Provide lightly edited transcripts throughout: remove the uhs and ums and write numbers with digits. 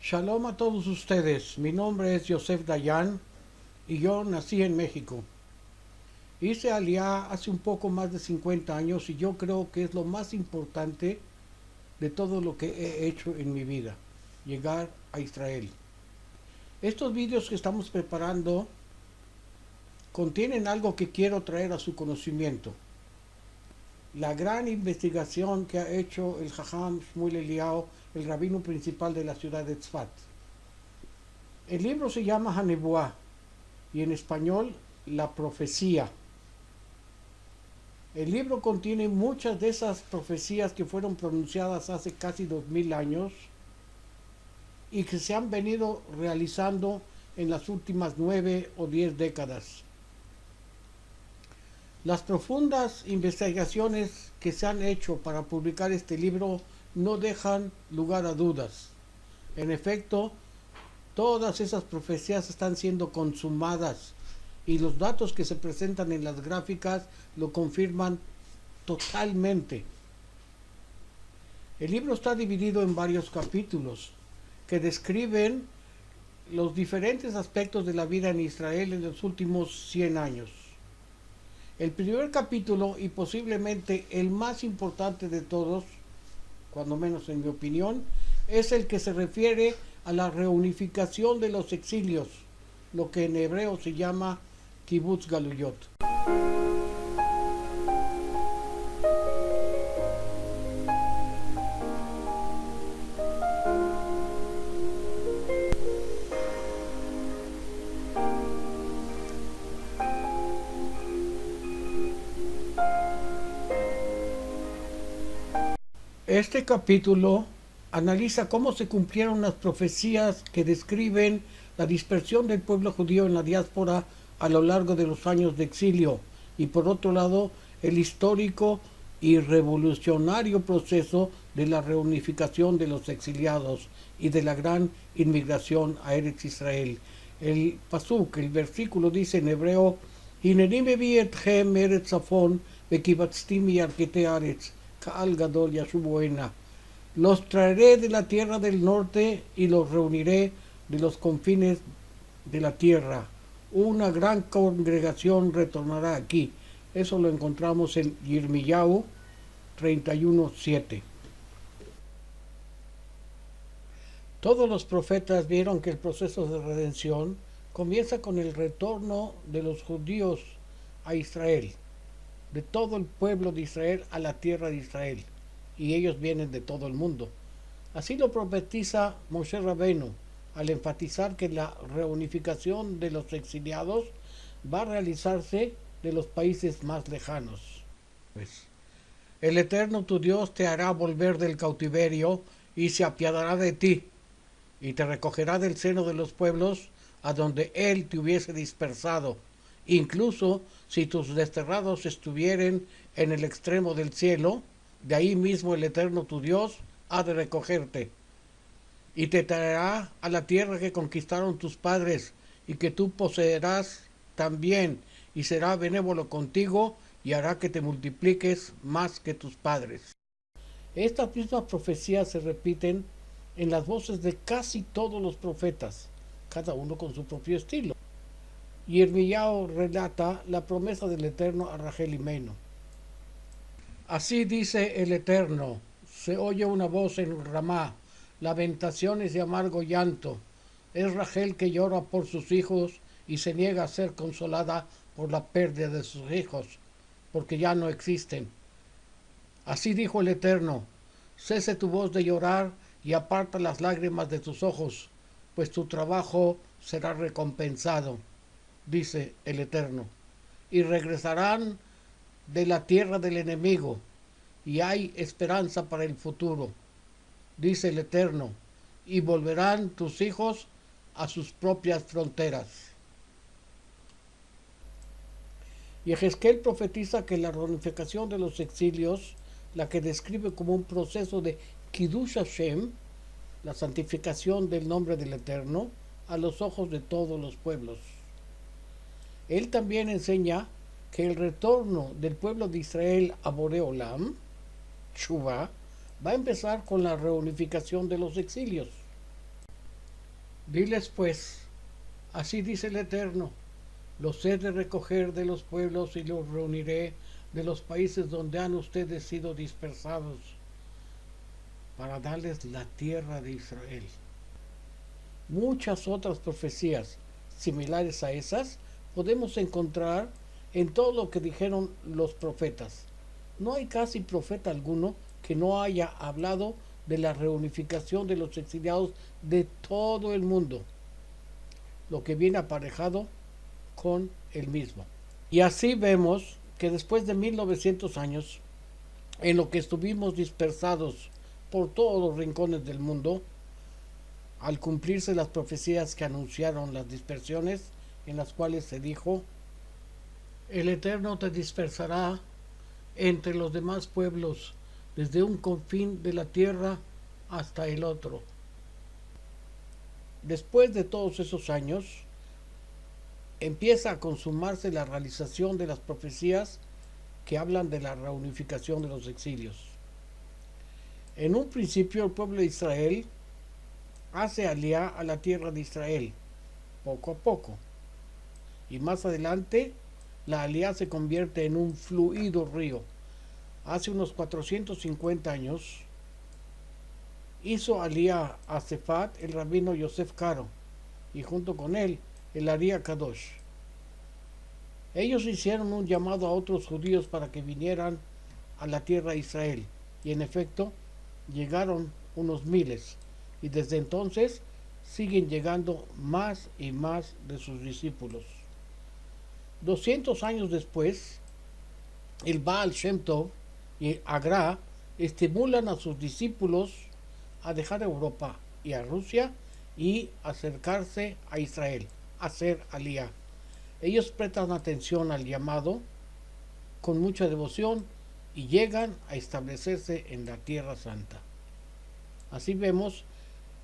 Shalom a todos ustedes, mi nombre es Yosef Dayan y yo nací en México. Hice Aliyá hace un poco más de 50 años y yo creo que es lo más importante de todo lo que he hecho en mi vida, llegar a Israel. Estos vídeos que estamos preparando contienen algo que quiero traer a su conocimiento. La gran investigación que ha hecho el Jajam Shmuel Eliyahu, el rabino principal de la ciudad de Tzfat. El libro se llama Hanebuá y en español La Profecía. El libro contiene muchas de esas profecías que fueron pronunciadas hace casi 2000 años y que se han venido realizando en las últimas 9 o 10 décadas. Las profundas investigaciones que se han hecho para publicar este libro no dejan lugar a dudas. En efecto, todas esas profecías están siendo consumadas y los datos que se presentan en las gráficas lo confirman totalmente. El libro está dividido en varios capítulos que describen los diferentes aspectos de la vida en Israel en los últimos 100 años. El primer capítulo, y posiblemente el más importante de todos, cuando menos en mi opinión, es el que se refiere a la reunificación de los exilios, lo que en hebreo se llama Kibbutz Galuyot. Este capítulo analiza cómo se cumplieron las profecías que describen la dispersión del pueblo judío en la diáspora a lo largo de los años de exilio y por otro lado el histórico y revolucionario proceso de la reunificación de los exiliados y de la gran inmigración a Eretz Israel. El pasuk, el versículo dice en hebreo: Hineni mevi etchem eretz tzafon vekibatzti miyarketei haaretz ka'al gadol yashubu hena. Los traeré de la tierra del norte y los reuniré de los confines de la tierra. Una gran congregación retornará aquí. Eso lo encontramos en Yirmiyahu 31:7. Todos los profetas vieron que el proceso de redención comienza con el retorno de los judíos a Israel, de todo el pueblo de Israel a la tierra de Israel, y ellos vienen de todo el mundo. Así lo profetiza Moshe Rabbeinu al enfatizar que la reunificación de los exiliados va a realizarse de los países más lejanos. El Eterno tu Dios te hará volver del cautiverio y se apiadará de ti, y te recogerá del seno de los pueblos a donde Él te hubiese dispersado, incluso si tus desterrados estuvieren en el extremo del cielo, de ahí mismo el Eterno tu Dios ha de recogerte. Y te traerá a la tierra que conquistaron tus padres, y que tú poseerás también, y será benévolo contigo, y hará que te multipliques más que tus padres. Estas mismas profecías se repiten en las voces de casi todos los profetas, cada uno con su propio estilo. Yirmiyahu relata la promesa del Eterno a Rachel Imenu. Así dice el Eterno: se oye una voz en Ramá, lamentaciones de amargo llanto. Es Rachel que llora por sus hijos y se niega a ser consolada por la pérdida de sus hijos, porque ya no existen. Así dijo el Eterno: cese tu voz de llorar y aparta las lágrimas de tus ojos, pues tu trabajo será recompensado, dice el Eterno. Y regresarán de la tierra del enemigo, y hay esperanza para el futuro, dice el Eterno, y volverán tus hijos a sus propias fronteras. Y Ezequiel profetiza que la reunificación de los exilios, la que describe como un proceso de Kiddush Hashem, la santificación del nombre del Eterno, a los ojos de todos los pueblos. Él también enseña que el retorno del pueblo de Israel a Boré Olam, Shuvá, va a empezar con la reunificación de los exilios. Diles pues, así dice el Eterno, los he de recoger de los pueblos y los reuniré de los países donde han ustedes sido dispersados, para darles la tierra de Israel. Muchas otras profecías similares a esas podemos encontrar en todo lo que dijeron los profetas. No hay casi profeta alguno que no haya hablado de la reunificación de los exiliados de todo el mundo, lo que viene aparejado con el mismo. Y así vemos que después de 1900 años, en lo que estuvimos dispersados por todos los rincones del mundo, al cumplirse las profecías que anunciaron las dispersiones, en las cuales se dijo: el Eterno te dispersará entre los demás pueblos, desde un confín de la tierra hasta el otro. Después de todos esos años, empieza a consumarse la realización de las profecías que hablan de la reunificación de los exilios. En un principio, el pueblo de Israel hace alía a la tierra de Israel, poco a poco. Y más adelante, la alía se convierte en un fluido río. Hace unos 450 años, hizo alía a Sefat el rabino Yosef Karo, y junto con él, el Ari Kadosh. Ellos hicieron un llamado a otros judíos para que vinieran a la tierra de Israel, y en efecto, llegaron unos miles, y desde entonces siguen llegando más y más de sus discípulos. 200 años después, el Baal Shem Tov y Agra estimulan a sus discípulos a dejar Europa y a Rusia y acercarse a Israel, a hacer alía. Ellos prestan atención al llamado con mucha devoción y llegan a establecerse en la Tierra Santa. Así vemos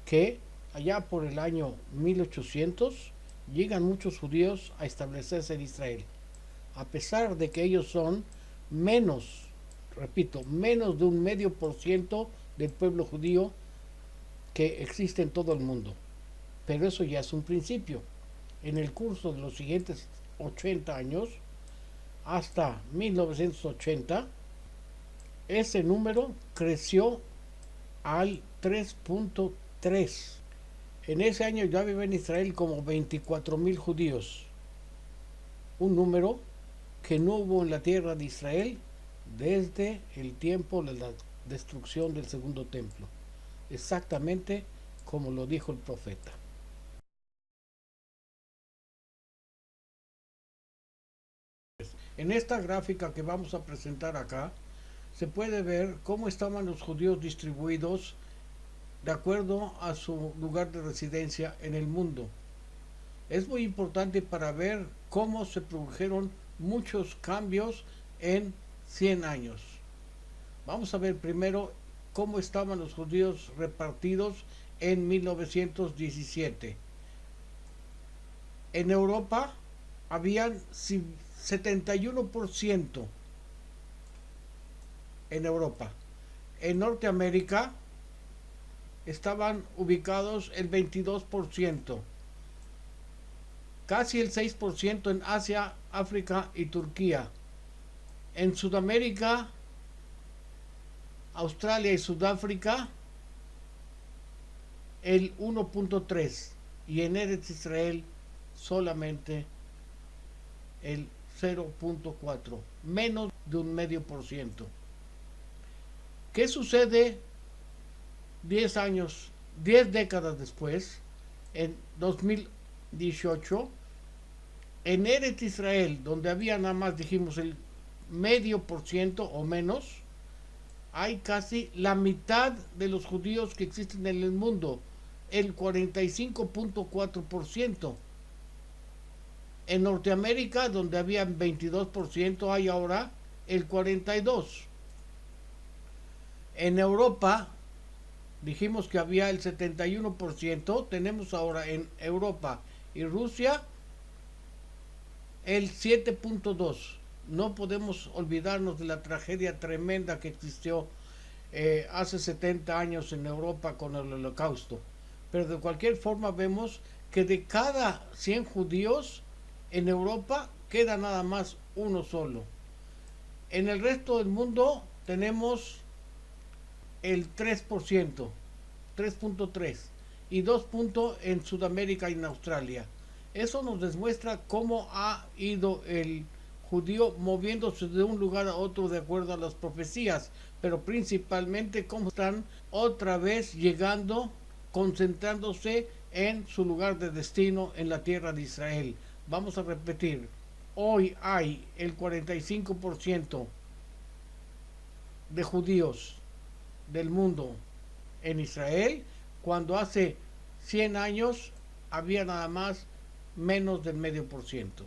que allá por el año 1800 llegan muchos judíos a establecerse en Israel, a pesar de que ellos son menos, repito, menos de un 0,5% del pueblo judío que existe en todo el mundo. Pero eso ya es un principio. En el curso de los siguientes 80 años, hasta 1980, ese número creció al 3.3. En ese año ya viven en Israel como 24,000 judíos, un número que no hubo en la tierra de Israel desde el tiempo de la destrucción del segundo templo, exactamente como lo dijo el profeta. En esta gráfica que vamos a presentar acá, se puede ver cómo estaban los judíos distribuidos de acuerdo a su lugar de residencia en el mundo. Es muy importante para ver cómo se produjeron muchos cambios en 100 años. Vamos a ver primero cómo estaban los judíos repartidos en 1917. En Europa habían 71% en Europa. En Norteamérica estaban ubicados el 22%, casi el 6% en Asia, África y Turquía. En Sudamérica, Australia y Sudáfrica, el 1.3%, y en Eretz Israel solamente el 0.4%, menos de un 0,5%. ¿Qué sucede 10 décadas después, en 2018, en Eretz Israel, donde había nada más, dijimos, el 0,5% o menos, hay casi la mitad de los judíos que existen en el mundo, el 45.4%. En Norteamérica, donde había 22%, hay ahora el 42%. En Europa, dijimos que había el 71%, tenemos ahora en Europa y Rusia el 7.2%. No podemos olvidarnos de la tragedia tremenda que existió hace 70 años en Europa con el Holocausto. pero de cualquier forma vemos que de cada 100 judíos en Europa queda nada más uno solo. En el resto del mundo tenemos el 3%, 3.3 y 2 puntos en Sudamérica y en Australia. Eso nos demuestra cómo ha ido el judío moviéndose de un lugar a otro de acuerdo a las profecías, pero principalmente cómo están otra vez llegando, concentrándose en su lugar de destino en la tierra de Israel. Vamos a repetir, hoy hay el 45% de judíos del mundo en Israel, cuando hace 100 años había nada más menos del medio por ciento.